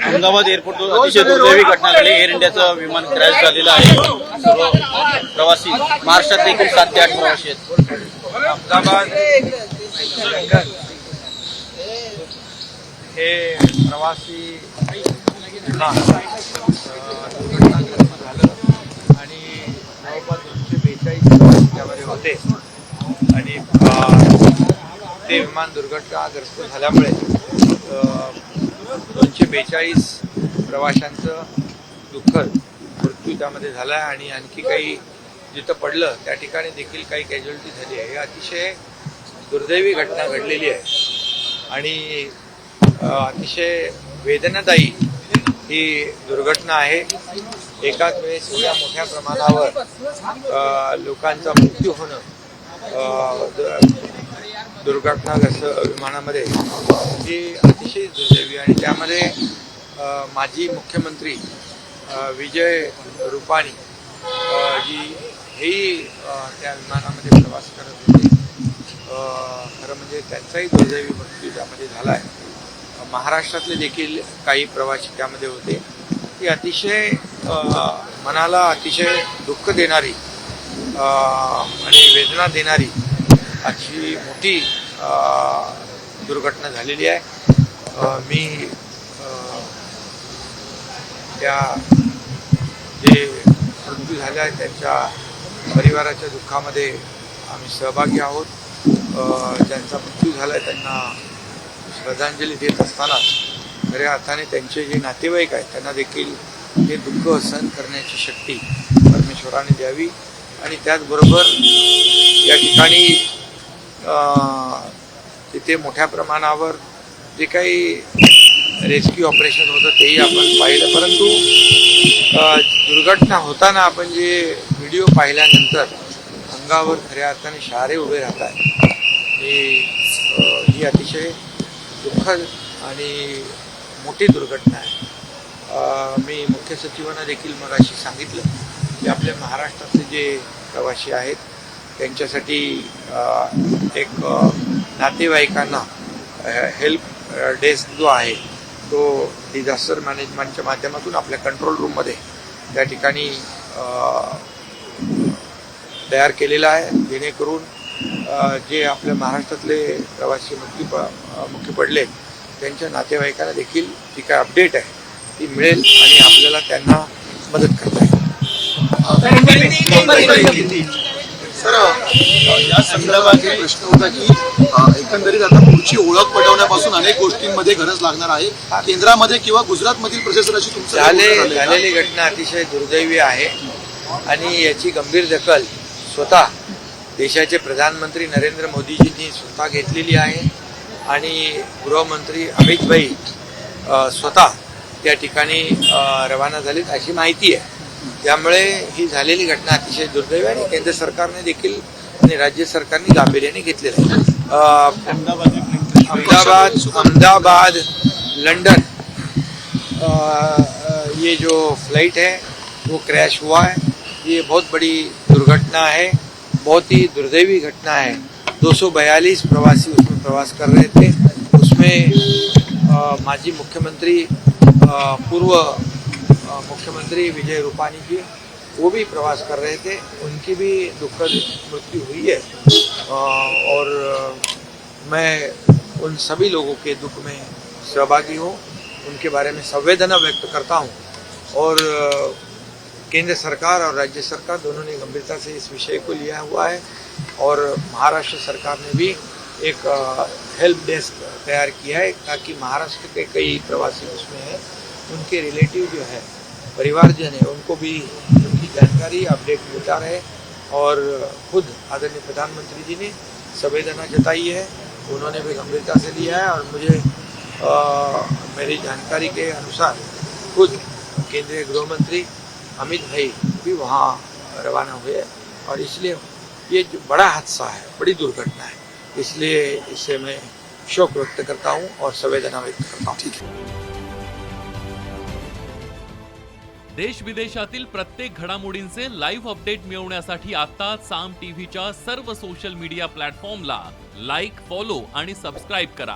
Ahmedabad airport अतिशय दुर्दैवी घटना घडली। एअर इंडियाचं विमान क्रॅश झालेलं आहे। सर्व प्रवासी महाराष्ट्रातले एकूण 7 ते 8 प्रवासी आहेत। अहमदाबाद हे प्रवासी विमान दुर्घटनाग्रस्त झालं आणि जवळपास 242 प्रवासी त्यामध्ये होते आणि ते विमान दुर्घटनाग्रस्त झाल्यामुळे 242 प्रवाशांचं दुःखद मृत्यू त्यामध्ये झाला आहे आणि आणखी काही जिथं पडलं त्या ठिकाणी देखील काही कॅज्युअलिटी झाली आहे। ही अतिशय दुर्दैवी घटना घडलेली आहे आणि अतिशय वेदनादायी ही दुर्घटना आहे। एकाच वेळेस एवढ्या मोठ्या प्रमाणावर लोकांचा मृत्यू होणं दुर्घटनाग्रस्त विमानामध्ये ही अतिशय दुर्दैवी आणि त्यामध्ये माजी मुख्यमंत्री विजय रूपाणी जी हेही त्या विमानामध्ये प्रवास करत होते। खरं म्हणजे त्यांचाही दुर्दैवी मृत्यू त्यामध्ये झाला आहे। महाराष्ट्रातले देखील काही प्रवासी त्यामध्ये होते। ही अतिशय मनाला अतिशय दुःख देणारी आणि वेदना देणारी अशी मोठी दुर्घटना झालेली आहे। मी त्या जे मृत्यू झाले आहेत त्यांच्या परिवाराच्या दुःखामध्ये आम्ही सहभागी आहोत। ज्यांचा मृत्यू झाला आहे त्यांना श्रद्धांजली देत असताना खऱ्या अर्थाने त्यांचे जे नातेवाईक आहेत त्यांना देखील हे दुःख सहन करण्याची शक्ती परमेश्वराने द्यावी आणि त्याचबरोबर या ठिकाणी तिथे मोठ्या प्रमाणावर जे काही रेस्क्यू ऑपरेशन होतं तेही आपण पाहिलं, परंतु दुर्घटना होताना आपण जे व्हिडिओ पाहिल्यानंतर अंगावर खऱ्या अर्थाने शहारे उभे राहत आहेत। ही अतिशय दुःखद आणि मोठी दुर्घटना आहे। मी मुख्य सचिवांना देखील मगाशी सांगितलं की आपल्या महाराष्ट्रातले जे प्रवासी आहेत त्यांच्यासाठी एक नातेवाईकांना हेल्प डेस्क जो आहे तो डिझास्टर मॅनेजमेंटच्या माध्यमातून आपल्या कंट्रोल रूममध्ये त्या ठिकाणी तयार केलेला आहे, जेणेकरून जे आपल्या महाराष्ट्रातले प्रवासी मुक्ती पडले त्यांच्या नातेवाईकांना देखील जी काय अपडेट आहे ती मिळेल आणि आपल्याला त्यांना मदत करता येईल। सर, या संदर्भात प्रश्न होता की एकंदरीत आता पुढची ओळख पटवण्यापासून अनेक गोष्टींमध्ये गरज लागणार आहे। केंद्रामध्ये किंवा गुजरातमधील प्रशासनाची तुमची झालेली घटना अतिशय दुर्दैवी आहे आणि याची गंभीर दखल स्वतः देशाचे प्रधानमंत्री नरेंद्र मोदीजींनी स्वतः घेतलेली आहे आणि गृहमंत्री अमित भाई स्वतः त्या ठिकाणी रवाना झालेत अशी माहिती आहे। त्यामुळे ही झालेली घटना अतिशय दुर्दैवी आणि केंद्र सरकारने देखील आणि राज्य सरकारने गांभीर्याने घेतलेलं आहे। अहमदाबाद लंदन ये जो फ्लाइट है वो क्रैश हुआ है। ये बहुत बड़ी दुर्घटना है, बहुत ही दुर्दैवी घटना है। 242 प्रवासी उसमें प्रवास कर रहे थे। उसमें माजी मुख्यमंत्री पूर्व मुख्यमंत्री विजय रूपाणी जी वो भी प्रवास कर रहे थे, उनकी भी दुखद मृत्यु हुई है और मैं उन सभी लोगों के दुख में सहभागी हूँ, उनके बारे में संवेदना व्यक्त करता हूँ और केंद्र सरकार और राज्य सरकार दोनों ने गंभीरता से इस विषय को लिया हुआ है और महाराष्ट्र सरकार ने भी एक हेल्प डेस्क तैयार किया है ताकि महाराष्ट्र के कई प्रवासी उसमें हैं, उनके रिलेटिव जो है परिवारजन है उनको भी उनकी जानकारी अपडेट मिलता रहे और खुद आदरणीय प्रधानमंत्री जी ने संवेदना जताई है, उन्होंने भी गंभीरता से लिया है और मुझे मेरी जानकारी के अनुसार खुद केंद्रीय गृह मंत्री अमित भाई भी वहाँ रवाना हुए और इसलिए ये जो बड़ा हादसा है, बड़ी दुर्घटना है, इसलिए इससे मैं शोक व्यक्त करता हूँ और संवेदना व्यक्त करता हूँ। ठीक है। देश विदेशातील प्रत्येक घडामोडींचे लाईव्ह अपडेट मिळवण्यासाठी आता साम टीव्हीच्या सर्व सोशल मीडिया प्लॅटफॉर्मला लाईक, फॉलो आणि सबस्क्राईब करा।